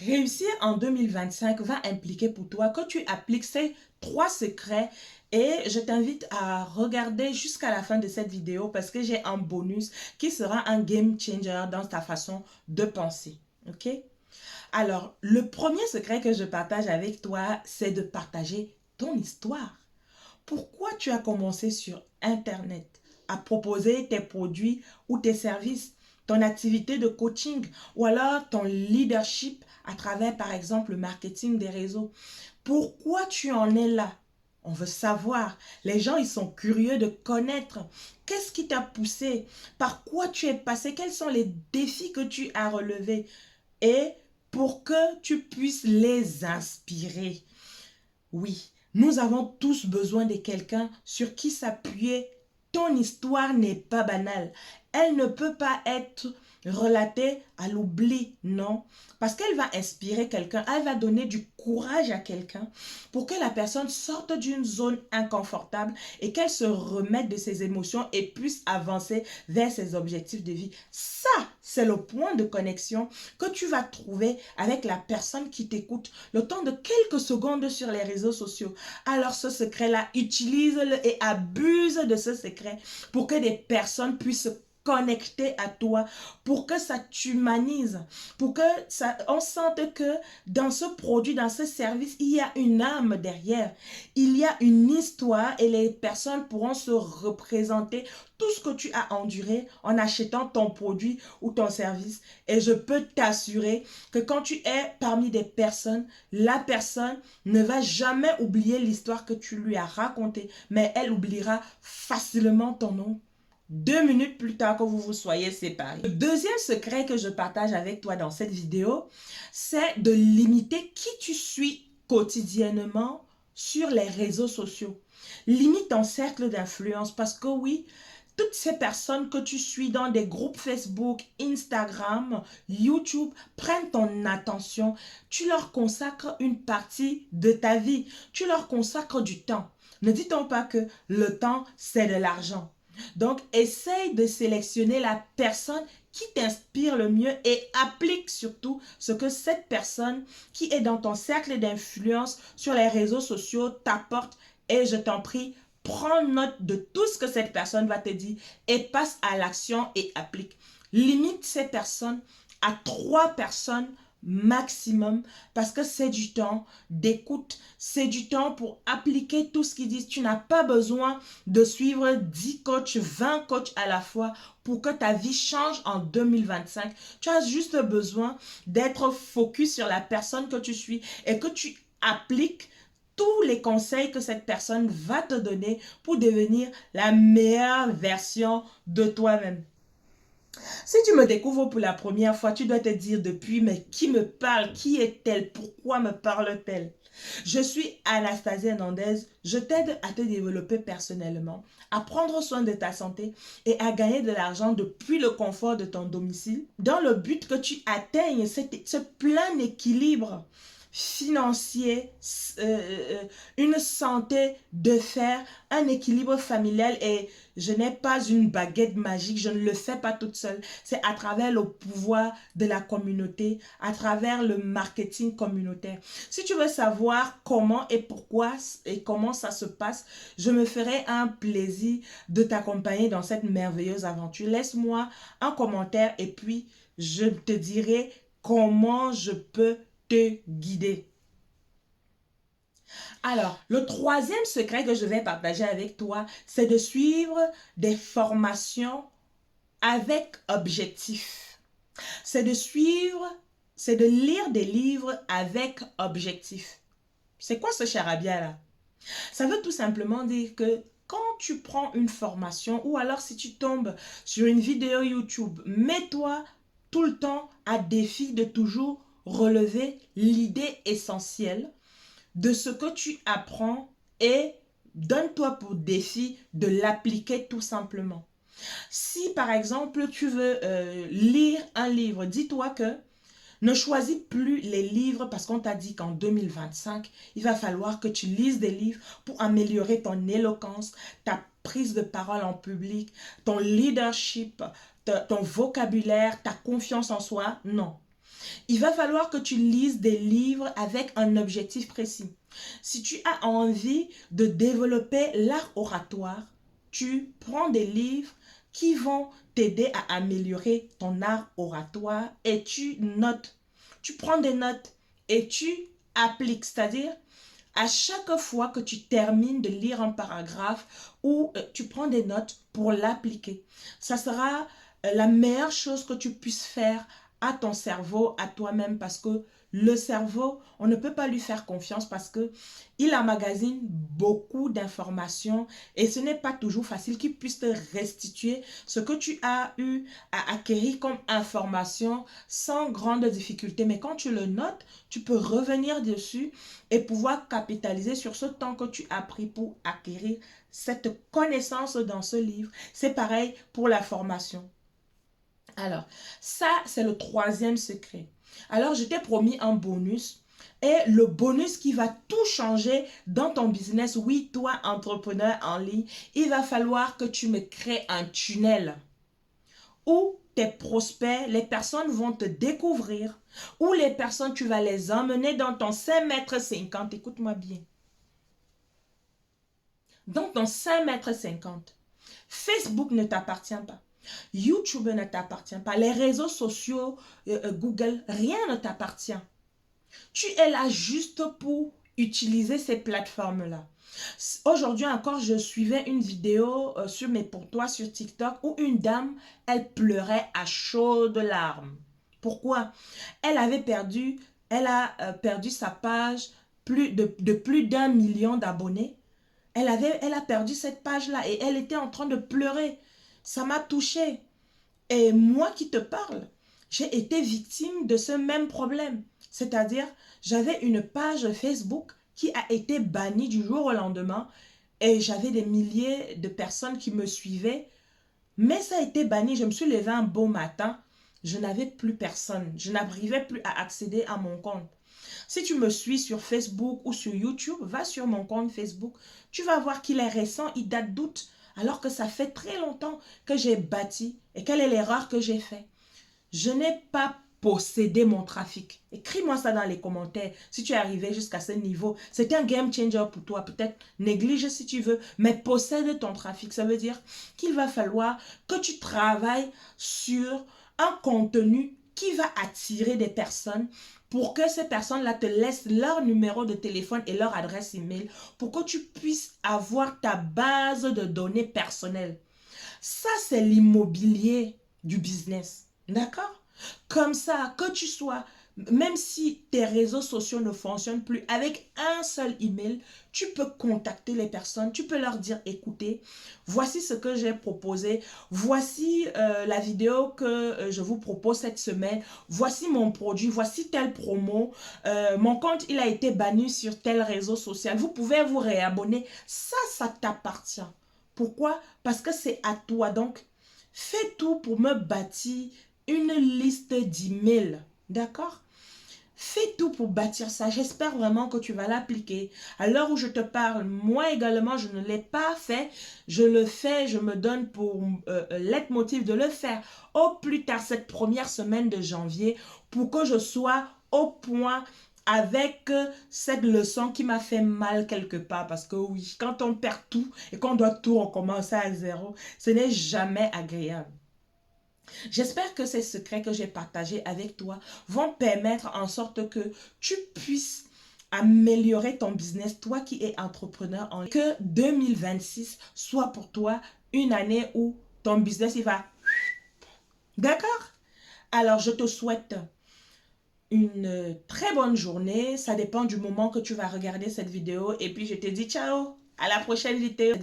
Réussir en 2025 va impliquer pour toi que tu appliques ces 3 secrets et je t'invite à regarder jusqu'à la fin de cette vidéo parce que j'ai un bonus qui sera un game changer dans ta façon de penser. Ok? Alors, le premier secret que je partage avec toi, c'est de partager ton histoire. Pourquoi tu as commencé sur Internet à proposer tes produits ou tes services, ton activité de coaching ou alors ton leadership à travers, par exemple, le marketing des réseaux? Pourquoi tu en es là? On veut savoir. Les gens, ils sont curieux de connaître. Qu'est-ce qui t'a poussé? Par quoi tu es passé? Quels sont les défis que tu as relevés? Et pour que tu puisses les inspirer. Oui, nous avons tous besoin de quelqu'un sur qui s'appuyer. Ton histoire n'est pas banale. Elle ne peut pas être relatée à l'oubli, non. Parce qu'elle va inspirer quelqu'un, elle va donner du courage à quelqu'un pour que la personne sorte d'une zone inconfortable et qu'elle se remette de ses émotions et puisse avancer vers ses objectifs de vie. Ça, c'est le point de connexion que tu vas trouver avec la personne qui t'écoute le temps de quelques secondes sur les réseaux sociaux. Alors ce secret-là, utilise-le et abuse de ce secret pour que des personnes puissent se connecter à toi, pour que ça t'humanise, pour que on sente que dans ce produit, dans ce service, il y a une âme derrière, il y a une histoire et les personnes pourront se représenter tout ce que tu as enduré en achetant ton produit ou ton service. Et je peux t'assurer que quand tu es parmi des personnes, la personne ne va jamais oublier l'histoire que tu lui as racontée, mais elle oubliera facilement ton nom 2 minutes plus tard que vous vous soyez séparés. Le deuxième secret que je partage avec toi dans cette vidéo, c'est de limiter qui tu suis quotidiennement sur les réseaux sociaux. Limite ton cercle d'influence parce que oui, toutes ces personnes que tu suis dans des groupes Facebook, Instagram, YouTube prennent ton attention. Tu leur consacres une partie de ta vie. Tu leur consacres du temps. Ne dit-on pas que le temps, c'est de l'argent? Donc, essaye de sélectionner la personne qui t'inspire le mieux et applique surtout ce que cette personne qui est dans ton cercle d'influence sur les réseaux sociaux t'apporte. Et je t'en prie, prends note de tout ce que cette personne va te dire et passe à l'action et applique. Limite ces personnes à 3 personnes maximum parce que c'est du temps d'écoute, c'est du temps pour appliquer tout ce qu'ils disent. Tu n'as pas besoin de suivre 10 coachs, 20 coachs à la fois pour que ta vie change en 2025. Tu as juste besoin d'être focus sur la personne que tu suis et que tu appliques tous les conseils que cette personne va te donner pour devenir la meilleure version de toi-même. Si tu me découvres pour la première fois, tu dois te dire depuis, mais qui me parle? Qui est-elle? Pourquoi me parle-t-elle? Je suis Anastasia Hernandez. Je t'aide à te développer personnellement, à prendre soin de ta santé et à gagner de l'argent depuis le confort de ton domicile, dans le but que tu atteignes ce plein équilibre financier, une santé de fer, un équilibre familial. Et je n'ai pas une baguette magique, je ne le fais pas toute seule. C'est à travers le pouvoir de la communauté, à travers le marketing communautaire. Si tu veux savoir comment et pourquoi et comment ça se passe, je me ferai un plaisir de t'accompagner dans cette merveilleuse aventure. Laisse-moi un commentaire et puis je te dirai comment je peux te guider. Alors, le troisième secret que je vais partager avec toi, c'est de suivre des formations avec objectif. C'est de suivre, c'est de lire des livres avec objectif. C'est quoi ce charabia-là? Ça veut tout simplement dire que quand tu prends une formation ou alors si tu tombes sur une vidéo YouTube, mets-toi tout le temps à défi de toujours relever l'idée essentielle de ce que tu apprends et donne-toi pour défi de l'appliquer tout simplement. Si par exemple tu veux lire un livre, dis-toi que ne choisis plus les livres parce qu'on t'a dit qu'en 2025, il va falloir que tu lises des livres pour améliorer ton éloquence, ta prise de parole en public, ton leadership, ton vocabulaire, ta confiance en soi. Non. Il va falloir que tu lises des livres avec un objectif précis. Si tu as envie de développer l'art oratoire, tu prends des livres qui vont t'aider à améliorer ton art oratoire et tu notes. Tu prends des notes et tu appliques, c'est-à-dire à chaque fois que tu termines de lire un paragraphe ou tu prends des notes pour l'appliquer. Ça sera la meilleure chose que tu puisses faire à ton cerveau, à toi-même, parce que le cerveau, on ne peut pas lui faire confiance parce que il emmagasine beaucoup d'informations et ce n'est pas toujours facile qu'il puisse te restituer ce que tu as eu à acquérir comme information sans grande difficulté. Mais quand tu le notes, tu peux revenir dessus et pouvoir capitaliser sur ce temps que tu as pris pour acquérir cette connaissance dans ce livre. C'est pareil pour la formation. Alors, ça, c'est le troisième secret. Alors, je t'ai promis un bonus. Et le bonus qui va tout changer dans ton business, oui, toi, entrepreneur en ligne, il va falloir que tu me crées un tunnel où tes prospects, les personnes vont te découvrir, où les personnes, tu vas les emmener dans ton 5,50 m. Écoute-moi bien. Dans ton 5,50 m. Facebook ne t'appartient pas. YouTube ne t'appartient pas. Les réseaux sociaux, Google, rien ne t'appartient. Tu es là juste pour utiliser ces plateformes-là. Aujourd'hui encore, je suivais une vidéo sur mes pour toi sur TikTok où une dame, elle pleurait à chaudes larmes. Pourquoi? Elle a perdu sa page de plus d'1 million d'abonnés. Elle a perdu cette page-là et elle était en train de pleurer. Ça m'a touchée. Et moi qui te parle, j'ai été victime de ce même problème. C'est-à-dire, j'avais une page Facebook qui a été bannie du jour au lendemain et j'avais des milliers de personnes qui me suivaient. Mais ça a été banni. Je me suis levée un beau matin. Je n'avais plus personne. Je n'arrivais plus à accéder à mon compte. Si tu me suis sur Facebook ou sur YouTube, va sur mon compte Facebook. Tu vas voir qu'il est récent, il date d'août. Alors que ça fait très longtemps que j'ai bâti. Et quelle est l'erreur que j'ai faite? Je n'ai pas possédé mon trafic. Écris-moi ça dans les commentaires si tu es arrivé jusqu'à ce niveau. C'est un game changer pour toi. Peut-être néglige si tu veux, mais possède ton trafic. Ça veut dire qu'il va falloir que tu travailles sur un contenu qui va attirer des personnes pour que ces personnes-là te laissent leur numéro de téléphone et leur adresse email pour que tu puisses avoir ta base de données personnelles. Ça, c'est l'immobilier du business. D'accord? Comme ça, que tu sois, même si tes réseaux sociaux ne fonctionnent plus, avec un seul email, tu peux contacter les personnes, tu peux leur dire, écoutez, voici ce que j'ai proposé, voici la vidéo que je vous propose cette semaine, voici mon produit, voici telle promo, mon compte, il a été banni sur tel réseau social, vous pouvez vous réabonner, ça t'appartient. Pourquoi? Parce que c'est à toi. Donc, fais tout pour me bâtir une liste d'emails. D'accord? Fais tout pour bâtir ça. J'espère vraiment que tu vas l'appliquer. À l'heure où je te parle, moi également, je ne l'ai pas fait. Je le fais, je me donne pour leitmotiv de le faire au plus tard cette première semaine de janvier pour que je sois au point avec cette leçon qui m'a fait mal quelque part. Parce que oui, quand on perd tout et qu'on doit tout recommencer à zéro, ce n'est jamais agréable. J'espère que ces secrets que j'ai partagés avec toi vont permettre en sorte que tu puisses améliorer ton business, toi qui es entrepreneur en ligne. Que 2026 soit pour toi une année où ton business il va... D'accord? Alors, je te souhaite une très bonne journée. Ça dépend du moment que tu vas regarder cette vidéo. Et puis, je te dis ciao. À la prochaine vidéo.